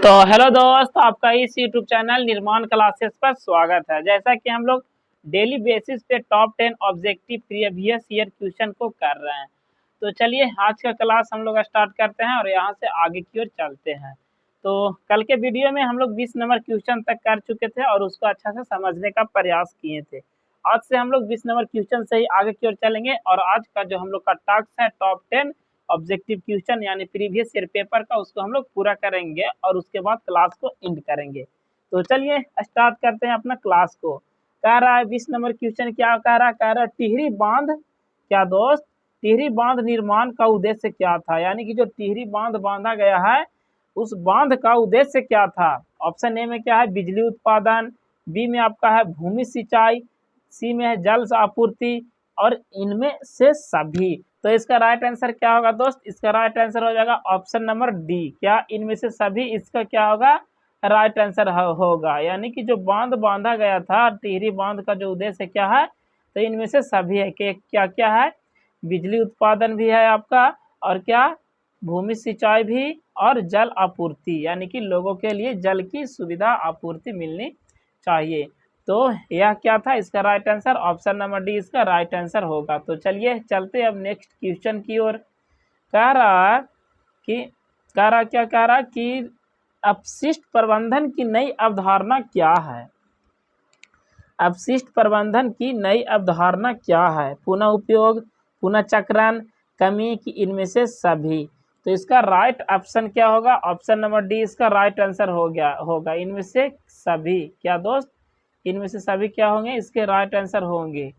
तो हेलो दोस्त, आपका इस यूट्यूब चैनल निर्माण क्लासेस पर स्वागत है। जैसा कि हम लोग डेली बेसिस पे top 10 objective previous year question को कर रहे हैं, तो चलिए आज का क्लास हम लोग स्टार्ट करते हैं और यहाँ से आगे की ओर चलते हैं। तो कल के वीडियो में हम लोग 20 नंबर क्वेश्चन तक कर चुके थे और उसको अच्छा से समझने का प्रयास किए थे। आज से हम लोग 20 नंबर क्वेश्चन से ही आगे की ओर चलेंगे और आज का जो हम लोग का टास्क है टॉप 10 ऑब्जेक्टिव क्वेश्चन यानी प्रीवियस ईयर पेपर का, उसको हम लोग पूरा करेंगे और उसके बाद क्लास को एंड करेंगे। तो चलिए स्टार्ट करते हैं अपना क्लास को। कह रहा है 20 नंबर क्वेश्चन क्या कह रहा है टिहरी बांध, क्या दोस्त, टिहरी बांध निर्माण का उद्देश्य क्या था, यानी कि जो टिहरी बांध बांधा गया है उस बांध का उद्देश्य क्या था। ऑप्शन ए में क्या है, बिजली उत्पादन, बी में आपका है भूमि सिंचाई, सी में है जल आपूर्ति और इनमें से सभी। तो इसका राइट आंसर क्या होगा दोस्त, इसका राइट आंसर हो जाएगा ऑप्शन नंबर डी, क्या इनमें से सभी, इसका क्या होगा राइट आंसर होगा। यानी कि जो बांध बांधा गया था टिहरी बांध का जो उद्देश्य क्या है, तो इनमें से सभी है कि क्या क्या है, बिजली उत्पादन भी है आपका, और क्या भूमि सिंचाई भी, और जल आपूर्ति, यानी कि लोगों के लिए जल की सुविधा आपूर्ति मिलनी चाहिए। तो यह क्या था, इसका right answer option number D इसका राइट आंसर होगा। तो चलिए चलते अब नेक्स्ट क्वेश्चन की ओर। कह रहा क्या कह रहा कि अपशिष्ट प्रबंधन की नई अवधारणा क्या है। अपशिष्ट प्रबंधन की नई अवधारणा क्या है, पुनः उपयोग, पुनः चक्रण, कमी की इनमें से सभी। तो इसका राइट ऑप्शन क्या होगा, ऑप्शन नंबर डी इसका राइट आंसर होगा इनमें से सभी। क्या दोस्त, इनमें से सभी क्या होंगे, इसके राइट आंसर होंगे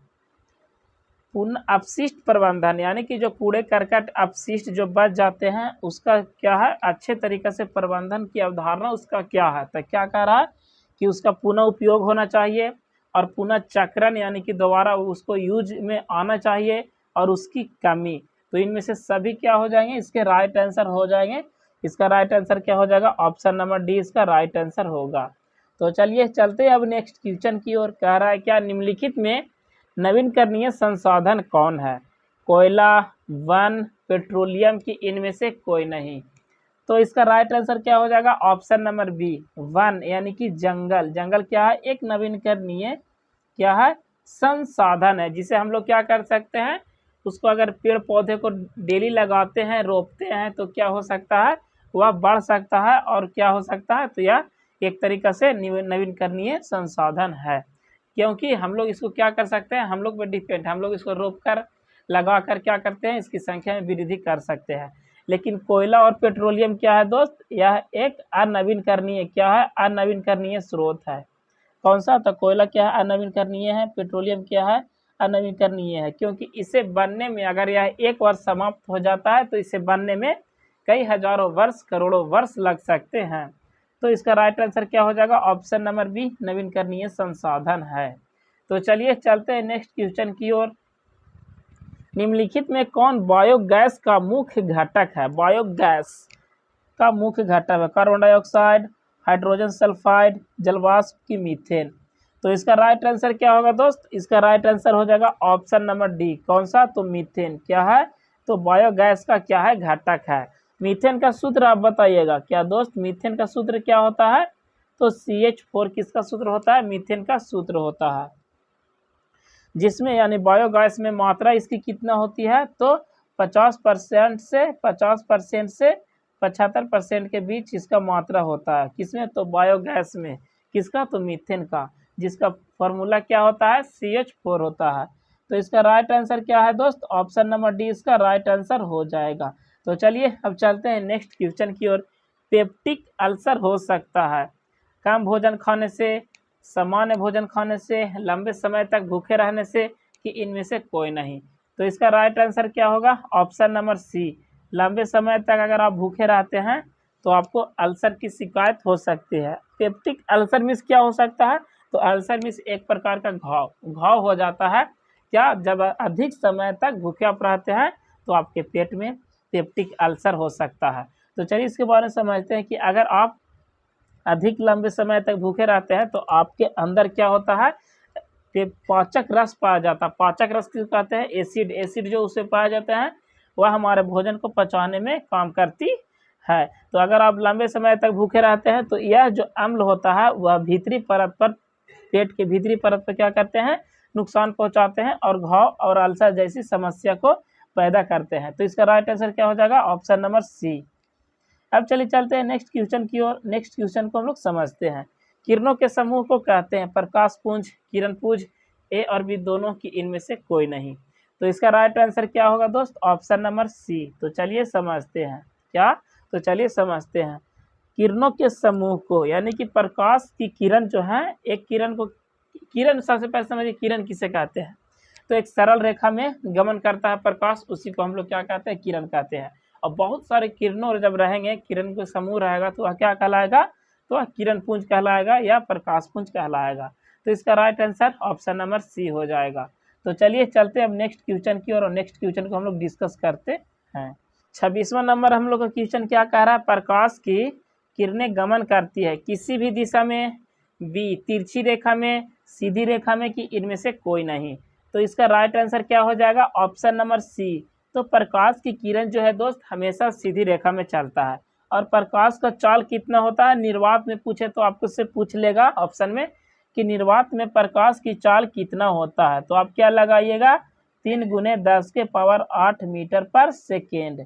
पुनः अपशिष्ट प्रबंधन, यानी कि जो कूड़े करकट अपशिष्ट जो बच जाते हैं उसका क्या है अच्छे तरीके से प्रबंधन की अवधारणा उसका क्या है। तो क्या कह रहा है कि उसका पुनः उपयोग होना चाहिए और पुनः चक्रण, यानी कि दोबारा उसको यूज में आना चाहिए, और उसकी कमी। तो इनमें से सभी क्या हो जाएंगे, इसके राइट आंसर हो जाएंगे। इसका राइट आंसर क्या हो जाएगा, ऑप्शन नंबर डी इसका राइट आंसर होगा। तो चलिए चलते हैं अब नेक्स्ट क्वेश्चन की ओर। कह रहा है क्या निम्नलिखित में नवीनकरणीय संसाधन कौन है, कोयला, वन, पेट्रोलियम की इनमें से कोई नहीं। तो इसका राइट आंसर क्या हो जाएगा, ऑप्शन नंबर बी वन, यानी कि जंगल। जंगल क्या है, एक नवीनकरणीय क्या है संसाधन है, जिसे हम लोग क्या कर सकते हैं, उसको अगर पेड़ पौधे को डेली लगाते हैं रोपते हैं तो क्या हो सकता है, वह बढ़ सकता है और क्या हो सकता है, तो यह एक तरीका से नवीनकरणीय संसाधन है। क्योंकि हम लोग इसको क्या कर सकते हैं, हम लोग पे डिपेंड, हम लोग इसको रोक कर लगा कर क्या करते हैं, इसकी संख्या में वृद्धि कर सकते हैं। लेकिन कोयला और पेट्रोलियम क्या है दोस्त, यह एक अनवीनकरणीय क्या है, अनवीनकरणीय स्रोत है। कौन सा, तो कोयला क्या है अनवीनकरणीय है, पेट्रोलियम क्या है अनवीनकरणीय है, क्योंकि इसे बनने में अगर यह एक वर्ष समाप्त हो जाता है तो इसे बनने में कई हजारों वर्ष करोड़ों वर्ष लग सकते हैं। तो इसका राइट आंसर क्या हो जाएगा, ऑप्शन नंबर बी नवीनकरणीय संसाधन है। तो चलिए चलते हैं नेक्स्ट क्वेश्चन की ओर। निम्नलिखित में कौन बायोगैस का मुख्य घटक है, बायोगैस का मुख्य घटक है, कार्बन डाइऑक्साइड, हाइड्रोजन सल्फाइड, जलवाष्प की मीथेन। तो इसका राइट आंसर क्या होगा दोस्त, इसका राइट आंसर हो जाएगा ऑप्शन नंबर डी, कौन सा, तो मीथेन क्या है, तो बायोगैस का क्या है घटक है। मीथेन का सूत्र आप बताइएगा, क्या दोस्त मीथेन का सूत्र क्या होता है, तो CH4 किसका सूत्र होता है, मीथेन का सूत्र होता है, जिसमें यानी बायोगैस में मात्रा इसकी कितना होती है, तो 50% से 75% के बीच इसका मात्रा होता है, किसमें, तो बायोगैस में, किसका, तो मीथेन का, जिसका फॉर्मूला क्या होता है, CH4 होता है। तो इसका राइट आंसर क्या है दोस्त, ऑप्शन नंबर डी इसका राइट आंसर हो जाएगा। तो चलिए अब चलते हैं नेक्स्ट क्वेश्चन की ओर। पेप्टिक अल्सर हो सकता है कम भोजन खाने से, सामान्य भोजन खाने से, लंबे समय तक भूखे रहने से, कि इनमें से कोई नहीं। तो इसका राइट आंसर क्या होगा, ऑप्शन नंबर सी, लंबे समय तक अगर आप भूखे रहते हैं तो आपको अल्सर की शिकायत हो सकती है। पेप्टिक अल्सर मीन्स क्या हो सकता है, तो अल्सर मीन्स एक प्रकार का घाव हो जाता है, क्या जब अधिक समय तक भूखे आप रहते हैं तो आपके पेट में पेप्टिक अल्सर हो सकता है। तो चलिए इसके बारे में समझते हैं कि अगर आप अधिक लंबे समय तक भूखे रहते हैं तो आपके अंदर क्या होता है, पाचक रस पाया जाता है। पाचक रस किस कहते हैं, एसिड जो उसे पाया जाता है वह हमारे भोजन को पचाने में काम करती है। तो अगर आप लंबे समय तक भूखे रहते हैं तो यह जो अम्ल होता है वह भीतरी परत पर, पेट के भीतरी परत पर क्या करते हैं, नुकसान पहुंचाते हैं और घाव और अल्सर जैसी समस्या को पैदा करते हैं। तो इसका राइट आंसर क्या हो जाएगा, ऑप्शन नंबर सी। अब चलिए चलते हैं नेक्स्ट क्वेश्चन की ओर। नेक्स्ट क्वेश्चन को हम लोग समझते हैं। किरणों के समूह को कहते हैं प्रकाश पुंज, किरण पुंज, ए और बी दोनों की इनमें से कोई नहीं। तो इसका राइट आंसर क्या होगा दोस्त, ऑप्शन नंबर सी। तो चलिए समझते हैं क्या, तो चलिए समझते हैं। किरणों के समूह को यानी कि प्रकाश की किरण जो है, एक किरण को, किरण सबसे पहले समझिए किरण किसे कहते हैं। तो एक सरल रेखा में गमन करता है प्रकाश, उसी को हम लोग क्या कहते हैं, किरण कहते हैं। और बहुत सारे किरणों जब रहेंगे, किरण का समूह रहेगा तो वह क्या कहलाएगा, तो वह किरण पुंज कहलाएगा या प्रकाश पुंज कहलाएगा। तो इसका right answer option number C हो जाएगा। तो चलिए चलते हैं अब नेक्स्ट क्वेश्चन की और नेक्स्ट क्वेश्चन को हम लोग डिस्कस करते हैं। 26वां नंबर हम लोग का क्वेश्चन क्या कह रहा है, प्रकाश की किरणें गमन करती है किसी भी दिशा में, बी तिरछी रेखा में, सीधी रेखा में, कि इनमें से कोई नहीं। तो इसका राइट आंसर क्या हो जाएगा, ऑप्शन नंबर सी। तो प्रकाश की किरण जो है दोस्त हमेशा सीधी रेखा में चलता है। और प्रकाश का चाल कितना होता है, निर्वात में पूछे तो आपको से पूछ लेगा ऑप्शन में कि निर्वात में प्रकाश की चाल कितना होता है। तो आप क्या लगाइएगा, 3 × 10⁸ मीटर पर सेकेंड।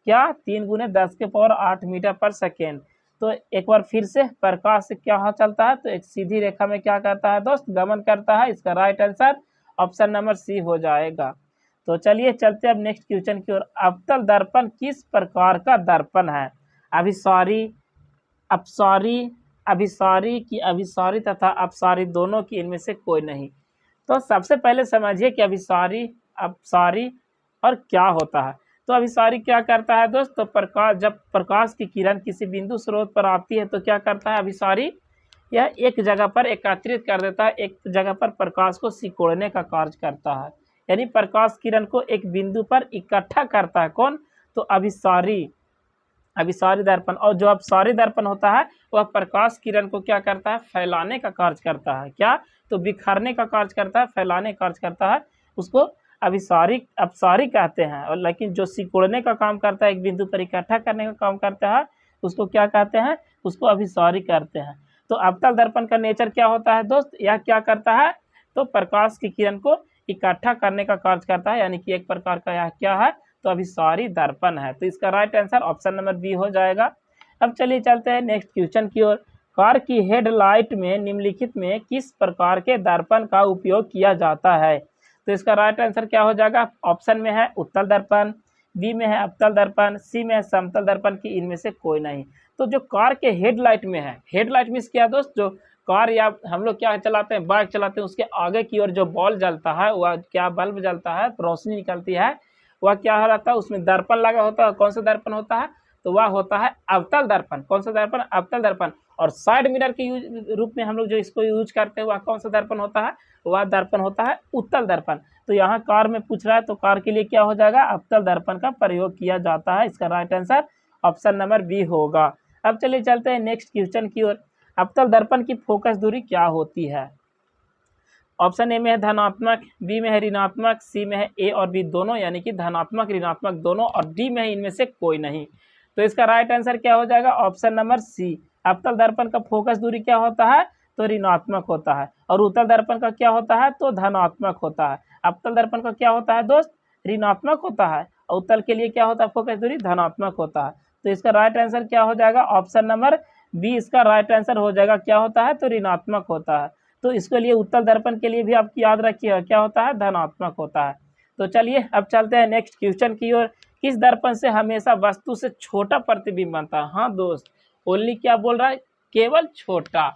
क्या 3 × 10⁸ मीटर पर सेकेंड। तो एक बार फिर से, प्रकाश क्या चलता है, तो एक सीधी रेखा में क्या करता है दोस्त, गमन करता है। इसका right answer option number C हो जाएगा। तो चलिए चलते अब नेक्स्ट क्वेश्चन की ओर। अवतल दर्पण किस प्रकार का दर्पण है, अभिसारी, अपसारी, अभिसारी की अभिसारी तथा अपसारी दोनों की इनमें से कोई नहीं। तो सबसे पहले समझिए कि अभिसारी, अपसारी और क्या होता है। तो अभिसारी क्या करता है दोस्त, तो प्रकाश, जब प्रकाश की किरण किसी बिंदु स्रोत पर आती है तो क्या करता है अभिसारी, यह एक जगह पर एकत्रित कर देता है, एक जगह पर प्रकाश को सिकोड़ने का कार्य करता है। यानी प्रकाश किरण को एक बिंदु पर इकट्ठा करता है कौन, तो अभिसारी, अभिसारी दर्पण। और जो अपसारी दर्पण होता है वह प्रकाश किरण को क्या करता है, फैलाने का कार्य करता है। क्या, तो बिखरने का कार्य करता है, फैलाने का कार्य करता है, उसको अभिसारी, अपसारी कहते हैं। और लेकिन जो सिकोड़ने का काम करता है, एक बिंदु पर इकट्ठा करने का काम करता है, उसको क्या कहते हैं, उसको अभिसारी करते हैं। तो अवतल दर्पण का नेचर क्या होता है दोस्त, यह क्या करता है, तो प्रकाश की किरण को इकट्ठा करने का कार्य करता है, यानी कि एक प्रकार का यह क्या है, तो अभिसारी दर्पण है। तो इसका right answer option number B हो जाएगा। अब चलिए चलते हैं नेक्स्ट क्वेश्चन की ओर। कार की हेडलाइट में निम्नलिखित में किस प्रकार के दर्पण का उपयोग किया जाता है। तो इसका राइट आंसर क्या हो जाएगा, ऑप्शन में है उत्तल दर्पण, बी में है अवतल दर्पण, सी में है समतल दर्पण, की इनमें से कोई नहीं। तो जो कार के हेडलाइट में है, हेडलाइट मीन्स क्या दोस्त, जो कार या हम लोग क्या चलाते हैं, बाइक चलाते हैं, उसके आगे की ओर जो बॉल जलता है, वह क्या बल्ब जलता है, रोशनी निकलती है, वह क्या रहता है, उसमें दर्पण लगा होता है। कौन सा दर्पण होता है, तो वह होता है अवतल दर्पण। कौन सा दर्पण, अवतल दर्पण। और साइड मिरर के रूप में हम लोग जो इसको यूज करते हैं वह कौन सा दर्पण होता है, वह दर्पण होता है उत्तल दर्पण। तो यहाँ कार में पूछ रहा है तो कार के लिए क्या हो जाएगा, अवतल दर्पण का प्रयोग किया जाता है। इसका right answer option number B होगा। अब चलिए चलते हैं नेक्स्ट क्वेश्चन की ओर। अवतल दर्पण की फोकस दूरी क्या होती है। ऑप्शन ए में है धनात्मक, बी में है ऋणात्मक, सी में है ए और बी दोनों यानी कि धनात्मक ऋणात्मक दोनों, और डी में है इनमें से कोई नहीं। तो इसका राइट आंसर क्या हो जाएगा, ऑप्शन नंबर सी। अवतल दर्पण का फोकस दूरी क्या होता है, तो ऋणात्मक होता है। और उत्तल दर्पण का क्या होता है, तो धनात्मक होता है। अवतल दर्पण का क्या होता है दोस्त, ऋणात्मक होता है, और उत्तल के लिए क्या होता है, फोकस दूरी धनात्मक होता है। तो इसका राइट आंसर क्या हो जाएगा, ऑप्शन नंबर बी इसका राइट आंसर हो जाएगा। क्या होता है, तो ऋणात्मक होता है। तो इसके लिए उत्तल दर्पण के लिए भी आप याद रखिए क्या होता है, धनात्मक होता है। तो चलिए अब चलते हैं नेक्स्ट क्वेश्चन की ओर। किस दर्पण से हमेशा वस्तु से छोटा प्रतिबिंब बनता है। हाँ दोस्त, ओनली क्या बोल रहा है, केवल छोटा।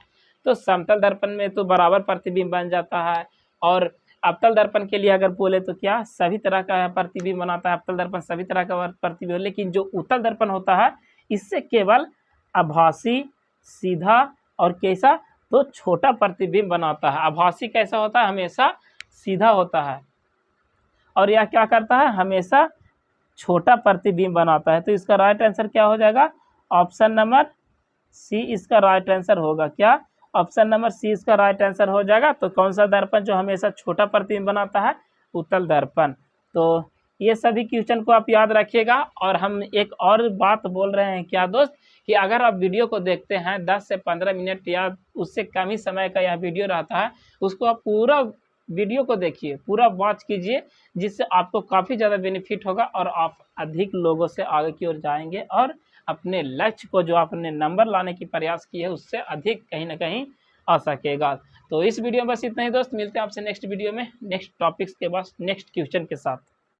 तो समतल दर्पण में तो बराबर प्रतिबिंब बन जाता है, और अवतल दर्पण के लिए अगर बोले तो क्या सभी तरह का प्रतिबिंब बनाता है। अवतल दर्पण सभी तरह का प्रतिबिंब, लेकिन जो उत्तल दर्पण होता है इससे केवल आभासी, सीधा और कैसा, तो छोटा प्रतिबिंब बनाता है। आभासी कैसा होता है, हमेशा सीधा होता है, और यह क्या करता है, हमेशा छोटा प्रतिबिंब बनाता है। तो इसका राइट आंसर क्या हो जाएगा, ऑप्शन नंबर सी इसका राइट आंसर होगा। क्या, ऑप्शन नंबर सी इसका राइट आंसर हो जाएगा। तो कौन सा दर्पण जो हमेशा छोटा प्रतिबिंब बनाता है, उत्तल दर्पण। तो ये सभी क्वेश्चन को आप याद रखिएगा। और हम एक और बात बोल रहे हैं क्या दोस्त, कि अगर आप वीडियो को देखते हैं 10 से 15 मिनट या उससे कम ही समय का यह वीडियो रहता है, उसको आप पूरा वीडियो को देखिए, पूरा वॉच कीजिए, जिससे आपको काफ़ी ज़्यादा बेनिफिट होगा और आप अधिक लोगों से आगे की ओर जाएंगे और अपने लक्ष्य को, जो आपने नंबर लाने की प्रयास की है, उससे अधिक कहीं ना कहीं आ सकेगा। तो इस वीडियो में बस इतना ही दोस्त, मिलते हैं आपसे नेक्स्ट वीडियो में नेक्स्ट टॉपिक्स के बाद नेक्स्ट क्वेश्चन के साथ।